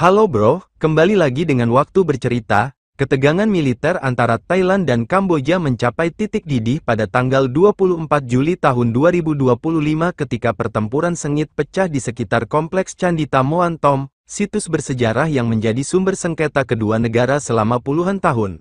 Halo bro, kembali lagi dengan waktu bercerita. Ketegangan militer antara Thailand dan Kamboja mencapai titik didih pada tanggal 24 Juli tahun 2025 ketika pertempuran sengit pecah di sekitar kompleks Candi Tamoan Tom, situs bersejarah yang menjadi sumber sengketa kedua negara selama puluhan tahun.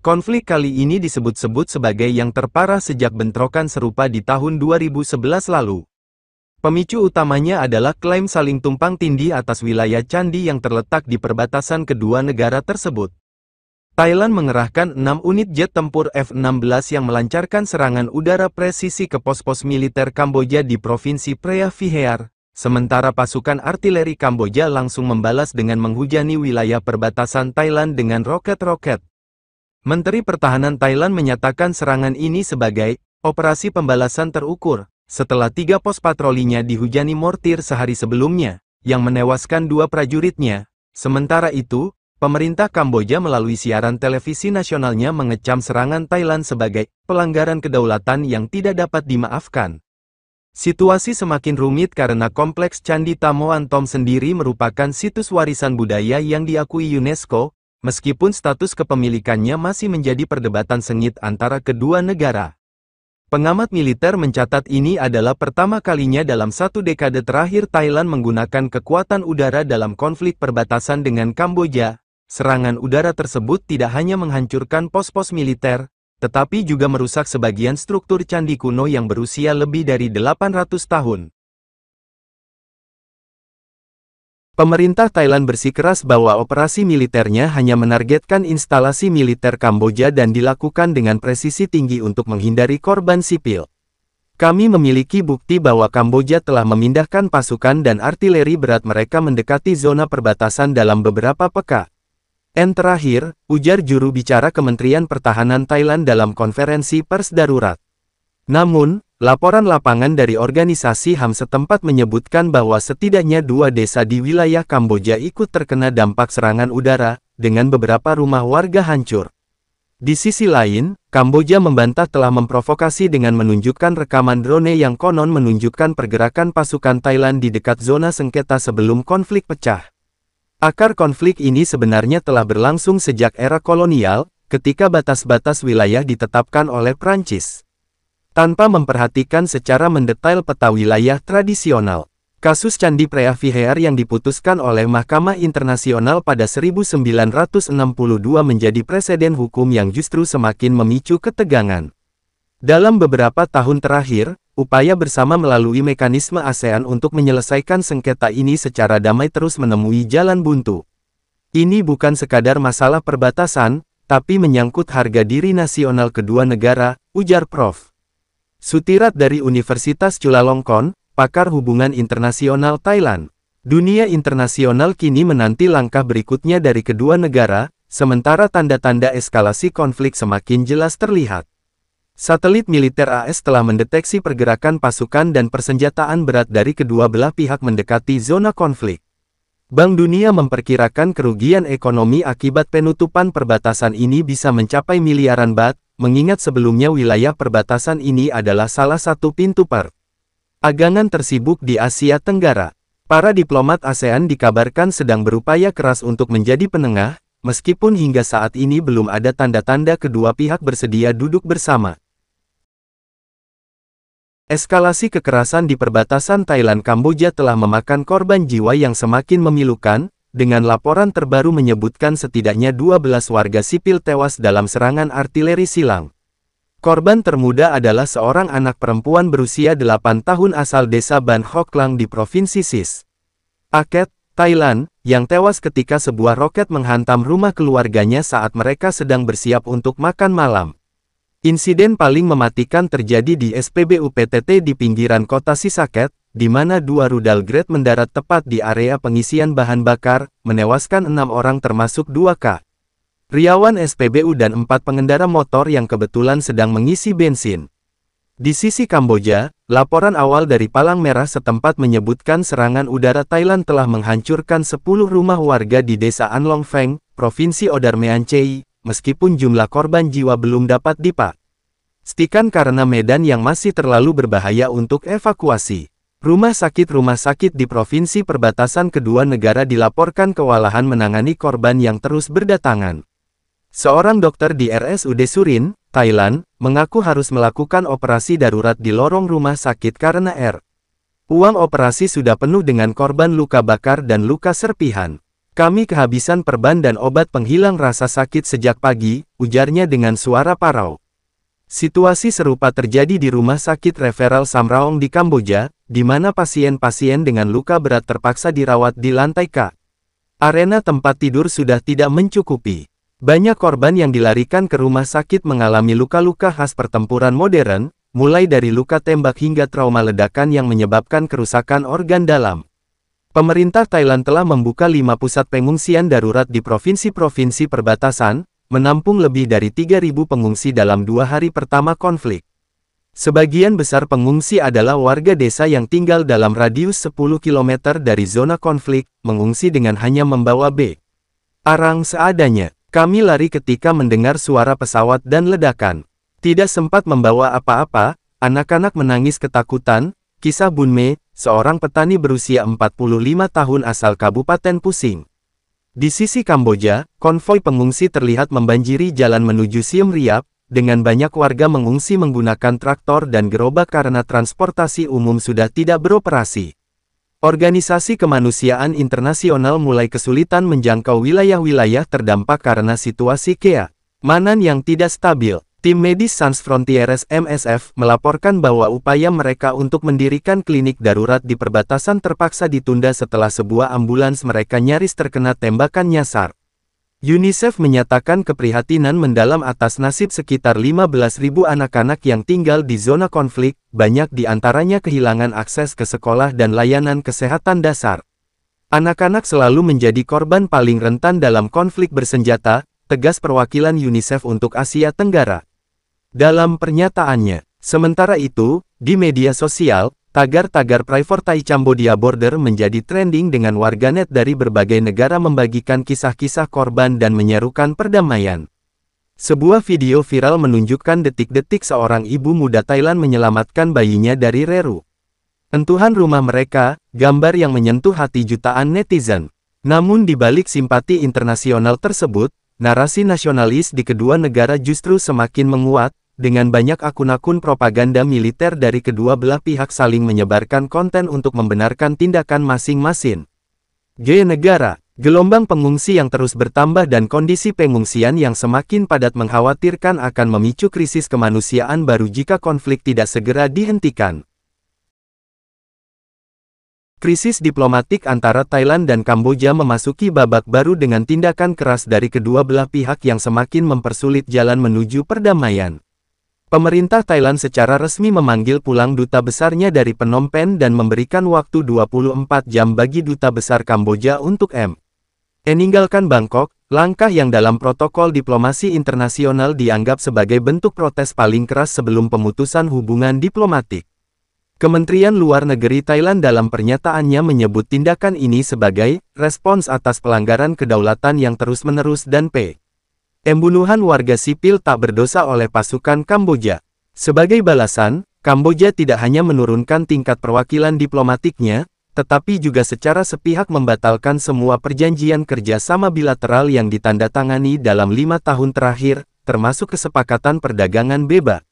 Konflik kali ini disebut-sebut sebagai yang terparah sejak bentrokan serupa di tahun 2011 lalu. Pemicu utamanya adalah klaim saling tumpang tindih atas wilayah candi yang terletak di perbatasan kedua negara tersebut. Thailand mengerahkan 6 unit jet tempur F-16 yang melancarkan serangan udara presisi ke pos-pos militer Kamboja di Provinsi Preah Vihear, sementara pasukan artileri Kamboja langsung membalas dengan menghujani wilayah perbatasan Thailand dengan roket-roket. Menteri Pertahanan Thailand menyatakan serangan ini sebagai operasi pembalasan terukur, setelah 3 pos patrolinya dihujani mortir sehari sebelumnya, yang menewaskan 2 prajuritnya. Sementara itu, pemerintah Kamboja melalui siaran televisi nasionalnya mengecam serangan Thailand sebagai pelanggaran kedaulatan yang tidak dapat dimaafkan. Situasi semakin rumit karena kompleks Candi Tamoan Tom sendiri merupakan situs warisan budaya yang diakui UNESCO, meskipun status kepemilikannya masih menjadi perdebatan sengit antara kedua negara. Pengamat militer mencatat ini adalah pertama kalinya dalam 1 dekade terakhir Thailand menggunakan kekuatan udara dalam konflik perbatasan dengan Kamboja. Serangan udara tersebut tidak hanya menghancurkan pos-pos militer, tetapi juga merusak sebagian struktur candi kuno yang berusia lebih dari 800 tahun. Pemerintah Thailand bersikeras bahwa operasi militernya hanya menargetkan instalasi militer Kamboja dan dilakukan dengan presisi tinggi untuk menghindari korban sipil. Kami memiliki bukti bahwa Kamboja telah memindahkan pasukan dan artileri berat mereka mendekati zona perbatasan dalam beberapa pekan terakhir, ujar juru bicara Kementerian Pertahanan Thailand dalam konferensi pers darurat. Namun, laporan lapangan dari organisasi HAM setempat menyebutkan bahwa setidaknya 2 desa di wilayah Kamboja ikut terkena dampak serangan udara, dengan beberapa rumah warga hancur. Di sisi lain, Kamboja membantah telah memprovokasi dengan menunjukkan rekaman drone yang konon menunjukkan pergerakan pasukan Thailand di dekat zona sengketa sebelum konflik pecah. Akar konflik ini sebenarnya telah berlangsung sejak era kolonial, ketika batas-batas wilayah ditetapkan oleh Prancis. Tanpa memperhatikan secara mendetail peta wilayah tradisional. Kasus Candi Preah Vihear yang diputuskan oleh Mahkamah Internasional pada 1962 menjadi preseden hukum yang justru semakin memicu ketegangan. Dalam beberapa tahun terakhir, upaya bersama melalui mekanisme ASEAN untuk menyelesaikan sengketa ini secara damai terus menemui jalan buntu. Ini bukan sekadar masalah perbatasan, tapi menyangkut harga diri nasional kedua negara, ujar Prof. Sutirat dari Universitas Chulalongkorn, pakar hubungan internasional Thailand. Dunia internasional kini menanti langkah berikutnya dari kedua negara, sementara tanda-tanda eskalasi konflik semakin jelas terlihat. Satelit militer AS telah mendeteksi pergerakan pasukan dan persenjataan berat dari kedua belah pihak mendekati zona konflik. Bank Dunia memperkirakan kerugian ekonomi akibat penutupan perbatasan ini bisa mencapai miliaran baht, mengingat sebelumnya wilayah perbatasan ini adalah salah satu pintu perdagangan tersibuk di Asia Tenggara. Para diplomat ASEAN dikabarkan sedang berupaya keras untuk menjadi penengah, meskipun hingga saat ini belum ada tanda-tanda kedua pihak bersedia duduk bersama. Eskalasi kekerasan di perbatasan Thailand-Kamboja telah memakan korban jiwa yang semakin memilukan, dengan laporan terbaru menyebutkan setidaknya 12 warga sipil tewas dalam serangan artileri silang. Korban termuda adalah seorang anak perempuan berusia 8 tahun asal desa Ban Hock Lang di Provinsi Sis Aket, Thailand, yang tewas ketika sebuah roket menghantam rumah keluarganya saat mereka sedang bersiap untuk makan malam. Insiden paling mematikan terjadi di SPBU PTT di pinggiran kota Sisaket, di mana 2 rudal Grad mendarat tepat di area pengisian bahan bakar, menewaskan 6 orang termasuk 2 karyawan SPBU dan 4 pengendara motor yang kebetulan sedang mengisi bensin. Di sisi Kamboja, laporan awal dari Palang Merah setempat menyebutkan serangan udara Thailand telah menghancurkan 10 rumah warga di desa An Long Feng, Provinsi Odarmean Chei. Meskipun jumlah korban jiwa belum dapat dipastikan karena medan yang masih terlalu berbahaya untuk evakuasi. Rumah sakit di provinsi perbatasan kedua negara dilaporkan kewalahan menangani korban yang terus berdatangan. Seorang dokter di RSUD Surin, Thailand, mengaku harus melakukan operasi darurat di lorong rumah sakit karena uang operasi sudah penuh dengan korban luka bakar dan luka serpihan. Kami kehabisan perban dan obat penghilang rasa sakit sejak pagi, ujarnya dengan suara parau. Situasi serupa terjadi di Rumah Sakit Referal Samraong di Kamboja, di mana pasien-pasien dengan luka berat terpaksa dirawat di lantai K. Arena tempat tidur sudah tidak mencukupi. Banyak korban yang dilarikan ke rumah sakit mengalami luka-luka khas pertempuran modern, mulai dari luka tembak hingga trauma ledakan yang menyebabkan kerusakan organ dalam. Pemerintah Thailand telah membuka 5 pusat pengungsian darurat di provinsi-provinsi perbatasan, menampung lebih dari 3.000 pengungsi dalam 2 hari pertama konflik. Sebagian besar pengungsi adalah warga desa yang tinggal dalam radius 10 km dari zona konflik, mengungsi dengan hanya membawa arang seadanya. Kami lari ketika mendengar suara pesawat dan ledakan. Tidak sempat membawa apa-apa, anak-anak menangis ketakutan, kisah Bunme, seorang petani berusia 45 tahun asal Kabupaten Pusing. Di sisi Kamboja, konvoi pengungsi terlihat membanjiri jalan menuju Siem Reap, dengan banyak warga mengungsi menggunakan traktor dan gerobak karena transportasi umum sudah tidak beroperasi. Organisasi kemanusiaan internasional mulai kesulitan menjangkau wilayah-wilayah terdampak karena situasi keamanan yang tidak stabil. Tim medis Sans Frontieres MSF melaporkan bahwa upaya mereka untuk mendirikan klinik darurat di perbatasan terpaksa ditunda setelah sebuah ambulans mereka nyaris terkena tembakan nyasar. UNICEF menyatakan keprihatinan mendalam atas nasib sekitar 15.000 anak-anak yang tinggal di zona konflik, banyak di antaranya kehilangan akses ke sekolah dan layanan kesehatan dasar. Anak-anak selalu menjadi korban paling rentan dalam konflik bersenjata, tegas perwakilan UNICEF untuk Asia Tenggara. Dalam pernyataannya, sementara itu, di media sosial, tagar-tagar Priority Cambodia Border menjadi trending dengan warganet dari berbagai negara membagikan kisah-kisah korban dan menyerukan perdamaian. Sebuah video viral menunjukkan detik-detik seorang ibu muda Thailand menyelamatkan bayinya dari reruntuhan rumah mereka, gambar yang menyentuh hati jutaan netizen. Namun di balik simpati internasional tersebut, narasi nasionalis di kedua negara justru semakin menguat, dengan banyak akun-akun propaganda militer dari kedua belah pihak saling menyebarkan konten untuk membenarkan tindakan masing-masing. Negara, gelombang pengungsi yang terus bertambah dan kondisi pengungsian yang semakin padat mengkhawatirkan akan memicu krisis kemanusiaan baru jika konflik tidak segera dihentikan. Krisis diplomatik antara Thailand dan Kamboja memasuki babak baru dengan tindakan keras dari kedua belah pihak yang semakin mempersulit jalan menuju perdamaian. Pemerintah Thailand secara resmi memanggil pulang duta besarnya dari Phnom Penh dan memberikan waktu 24 jam bagi duta besar Kamboja untuk meninggalkan Bangkok, langkah yang dalam protokol diplomasi internasional dianggap sebagai bentuk protes paling keras sebelum pemutusan hubungan diplomatik. Kementerian Luar Negeri Thailand dalam pernyataannya menyebut tindakan ini sebagai respons atas pelanggaran kedaulatan yang terus-menerus dan pembunuhan warga sipil tak berdosa oleh pasukan Kamboja. Sebagai balasan, Kamboja tidak hanya menurunkan tingkat perwakilan diplomatiknya, tetapi juga secara sepihak membatalkan semua perjanjian kerjasama bilateral yang ditandatangani dalam 5 tahun terakhir, termasuk kesepakatan perdagangan bebas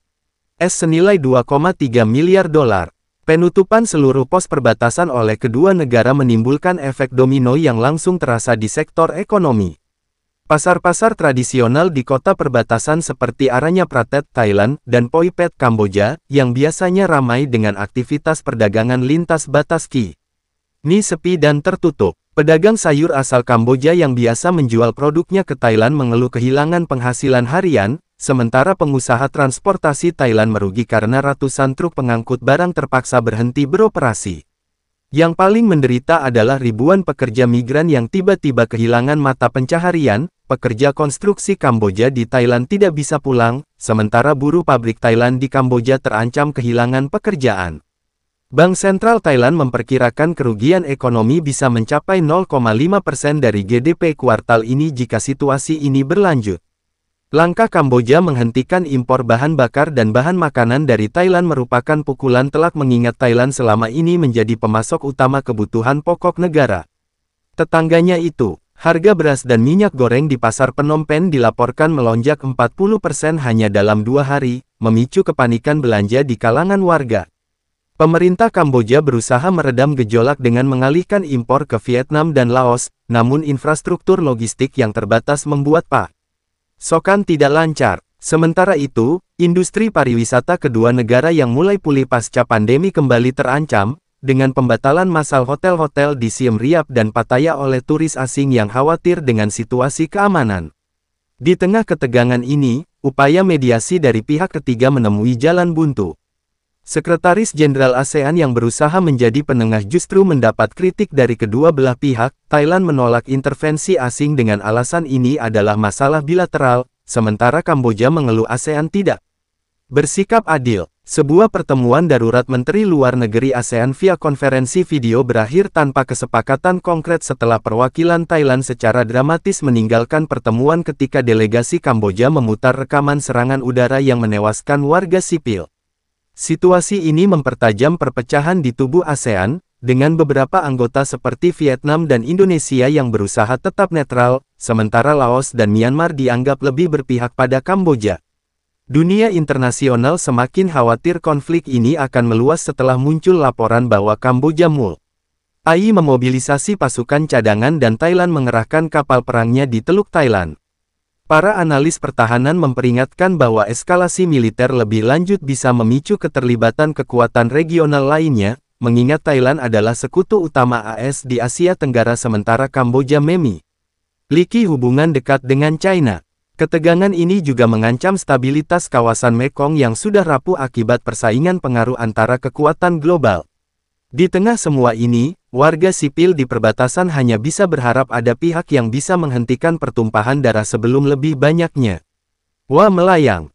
senilai 2,3 miliar dolar. Penutupan seluruh pos perbatasan oleh kedua negara menimbulkan efek domino yang langsung terasa di sektor ekonomi. Pasar-pasar tradisional di kota perbatasan seperti Aranya Pratet, Thailand, dan Poi Phet, Kamboja, yang biasanya ramai dengan aktivitas perdagangan lintas batas kini sepi dan tertutup. Pedagang sayur asal Kamboja yang biasa menjual produknya ke Thailand mengeluh kehilangan penghasilan harian, sementara pengusaha transportasi Thailand merugi karena ratusan truk pengangkut barang terpaksa berhenti beroperasi. Yang paling menderita adalah ribuan pekerja migran yang tiba-tiba kehilangan mata pencaharian. Pekerja konstruksi Kamboja di Thailand tidak bisa pulang, sementara buruh pabrik Thailand di Kamboja terancam kehilangan pekerjaan. Bank Sentral Thailand memperkirakan kerugian ekonomi bisa mencapai 0,5% dari GDP kuartal ini jika situasi ini berlanjut. Langkah Kamboja menghentikan impor bahan bakar dan bahan makanan dari Thailand merupakan pukulan telak mengingat Thailand selama ini menjadi pemasok utama kebutuhan pokok negara. Tetangganya itu, harga beras dan minyak goreng di pasar Phnom Penh dilaporkan melonjak 40% hanya dalam 2 hari, memicu kepanikan belanja di kalangan warga. Pemerintah Kamboja berusaha meredam gejolak dengan mengalihkan impor ke Vietnam dan Laos, namun infrastruktur logistik yang terbatas membuat pasokan tidak lancar. Sementara itu, industri pariwisata kedua negara yang mulai pulih pasca pandemi kembali terancam, dengan pembatalan massal hotel-hotel di Siem Reap dan Pattaya oleh turis asing yang khawatir dengan situasi keamanan. Di tengah ketegangan ini, upaya mediasi dari pihak ketiga menemui jalan buntu. Sekretaris Jenderal ASEAN yang berusaha menjadi penengah justru mendapat kritik dari kedua belah pihak. Thailand menolak intervensi asing dengan alasan ini adalah masalah bilateral, sementara Kamboja mengeluh ASEAN tidak bersikap adil. Sebuah pertemuan darurat Menteri Luar Negeri ASEAN via konferensi video berakhir tanpa kesepakatan konkret setelah perwakilan Thailand secara dramatis meninggalkan pertemuan ketika delegasi Kamboja memutar rekaman serangan udara yang menewaskan warga sipil. Situasi ini mempertajam perpecahan di tubuh ASEAN, dengan beberapa anggota seperti Vietnam dan Indonesia yang berusaha tetap netral, sementara Laos dan Myanmar dianggap lebih berpihak pada Kamboja. Dunia internasional semakin khawatir konflik ini akan meluas setelah muncul laporan bahwa Kamboja mulai memobilisasi pasukan cadangan dan Thailand mengerahkan kapal perangnya di Teluk Thailand. Para analis pertahanan memperingatkan bahwa eskalasi militer lebih lanjut bisa memicu keterlibatan kekuatan regional lainnya, mengingat Thailand adalah sekutu utama AS di Asia Tenggara sementara Kamboja memiliki hubungan dekat dengan China. Ketegangan ini juga mengancam stabilitas kawasan Mekong yang sudah rapuh akibat persaingan pengaruh antara kekuatan global. Di tengah semua ini, warga sipil di perbatasan hanya bisa berharap ada pihak yang bisa menghentikan pertumpahan darah sebelum lebih banyaknya melayang.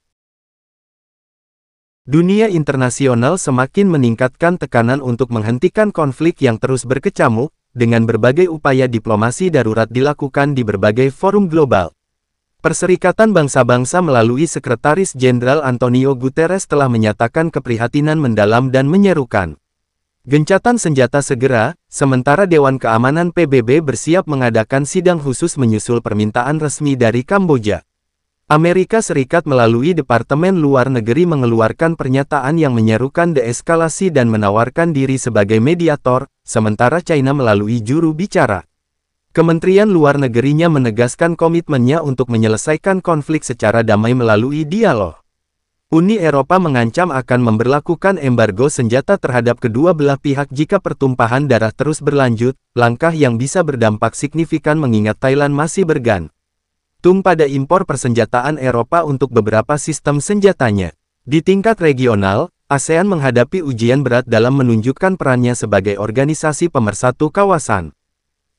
Dunia internasional semakin meningkatkan tekanan untuk menghentikan konflik yang terus berkecamuk, dengan berbagai upaya diplomasi darurat dilakukan di berbagai forum global. Perserikatan Bangsa-Bangsa melalui Sekretaris Jenderal Antonio Guterres telah menyatakan keprihatinan mendalam dan menyerukan gencatan senjata segera, sementara Dewan Keamanan PBB bersiap mengadakan sidang khusus menyusul permintaan resmi dari Kamboja. Amerika Serikat melalui Departemen Luar Negeri mengeluarkan pernyataan yang menyerukan deeskalasi dan menawarkan diri sebagai mediator, sementara China melalui juru bicara Kementerian Luar Negerinya menegaskan komitmennya untuk menyelesaikan konflik secara damai melalui dialog. Uni Eropa mengancam akan memberlakukan embargo senjata terhadap kedua belah pihak jika pertumpahan darah terus berlanjut, langkah yang bisa berdampak signifikan mengingat Thailand masih bergantung pada impor persenjataan Eropa untuk beberapa sistem senjatanya. Di tingkat regional, ASEAN menghadapi ujian berat dalam menunjukkan perannya sebagai organisasi pemersatu kawasan.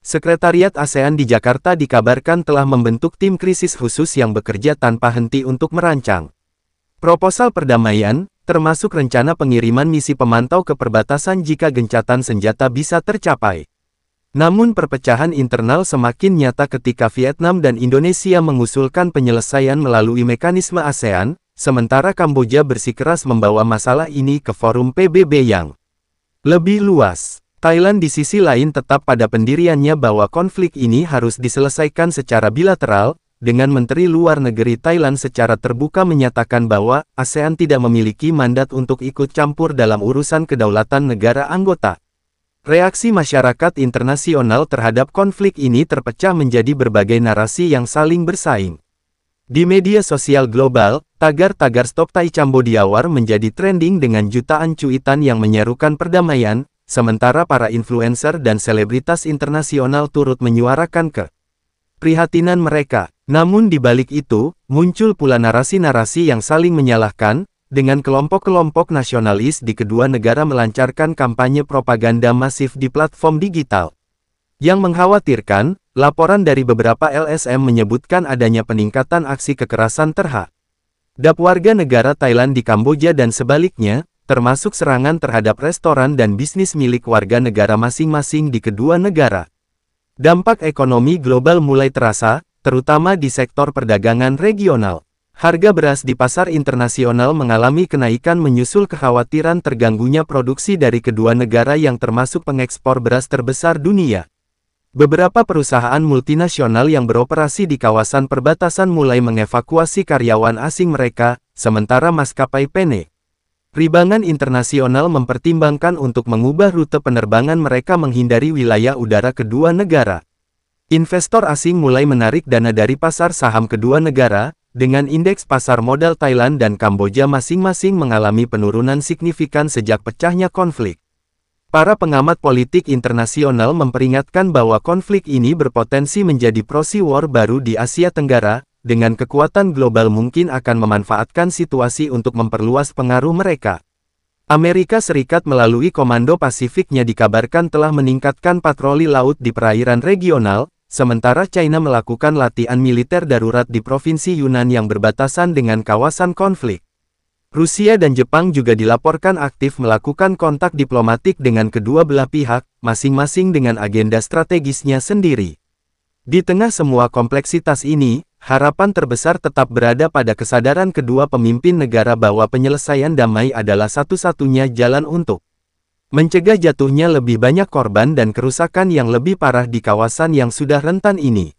Sekretariat ASEAN di Jakarta dikabarkan telah membentuk tim krisis khusus yang bekerja tanpa henti untuk merancang proposal perdamaian, termasuk rencana pengiriman misi pemantau ke perbatasan jika gencatan senjata bisa tercapai. Namun perpecahan internal semakin nyata ketika Vietnam dan Indonesia mengusulkan penyelesaian melalui mekanisme ASEAN, sementara Kamboja bersikeras membawa masalah ini ke forum PBB yang lebih luas. Thailand di sisi lain tetap pada pendiriannya bahwa konflik ini harus diselesaikan secara bilateral, dengan Menteri Luar Negeri Thailand secara terbuka menyatakan bahwa ASEAN tidak memiliki mandat untuk ikut campur dalam urusan kedaulatan negara anggota. Reaksi masyarakat internasional terhadap konflik ini terpecah menjadi berbagai narasi yang saling bersaing. Di media sosial global, tagar-tagar Stop Thai Cambodia War menjadi trending dengan jutaan cuitan yang menyerukan perdamaian, sementara para influencer dan selebritas internasional turut menyuarakan keprihatinan mereka. Namun di balik itu, muncul pula narasi-narasi yang saling menyalahkan, dengan kelompok-kelompok nasionalis di kedua negara melancarkan kampanye propaganda masif di platform digital. Yang mengkhawatirkan, laporan dari beberapa LSM menyebutkan adanya peningkatan aksi kekerasan terhadap warga negara Thailand di Kamboja dan sebaliknya, termasuk serangan terhadap restoran dan bisnis milik warga negara masing-masing di kedua negara. Dampak ekonomi global mulai terasa, terutama di sektor perdagangan regional. Harga beras di pasar internasional mengalami kenaikan menyusul kekhawatiran terganggunya produksi dari kedua negara yang termasuk pengekspor beras terbesar dunia. Beberapa perusahaan multinasional yang beroperasi di kawasan perbatasan mulai mengevakuasi karyawan asing mereka, sementara maskapai penerbangan internasional mempertimbangkan untuk mengubah rute penerbangan mereka menghindari wilayah udara kedua negara. Investor asing mulai menarik dana dari pasar saham kedua negara, dengan indeks pasar modal Thailand dan Kamboja masing-masing mengalami penurunan signifikan sejak pecahnya konflik. Para pengamat politik internasional memperingatkan bahwa konflik ini berpotensi menjadi proxy war baru di Asia Tenggara, dengan kekuatan global mungkin akan memanfaatkan situasi untuk memperluas pengaruh mereka. Amerika Serikat melalui Komando Pasifiknya dikabarkan telah meningkatkan patroli laut di perairan regional, sementara China melakukan latihan militer darurat di Provinsi Yunnan yang berbatasan dengan kawasan konflik. Rusia dan Jepang juga dilaporkan aktif melakukan kontak diplomatik dengan kedua belah pihak, masing-masing dengan agenda strategisnya sendiri. Di tengah semua kompleksitas ini, harapan terbesar tetap berada pada kesadaran kedua pemimpin negara bahwa penyelesaian damai adalah satu-satunya jalan untuk mencegah jatuhnya lebih banyak korban dan kerusakan yang lebih parah di kawasan yang sudah rentan ini.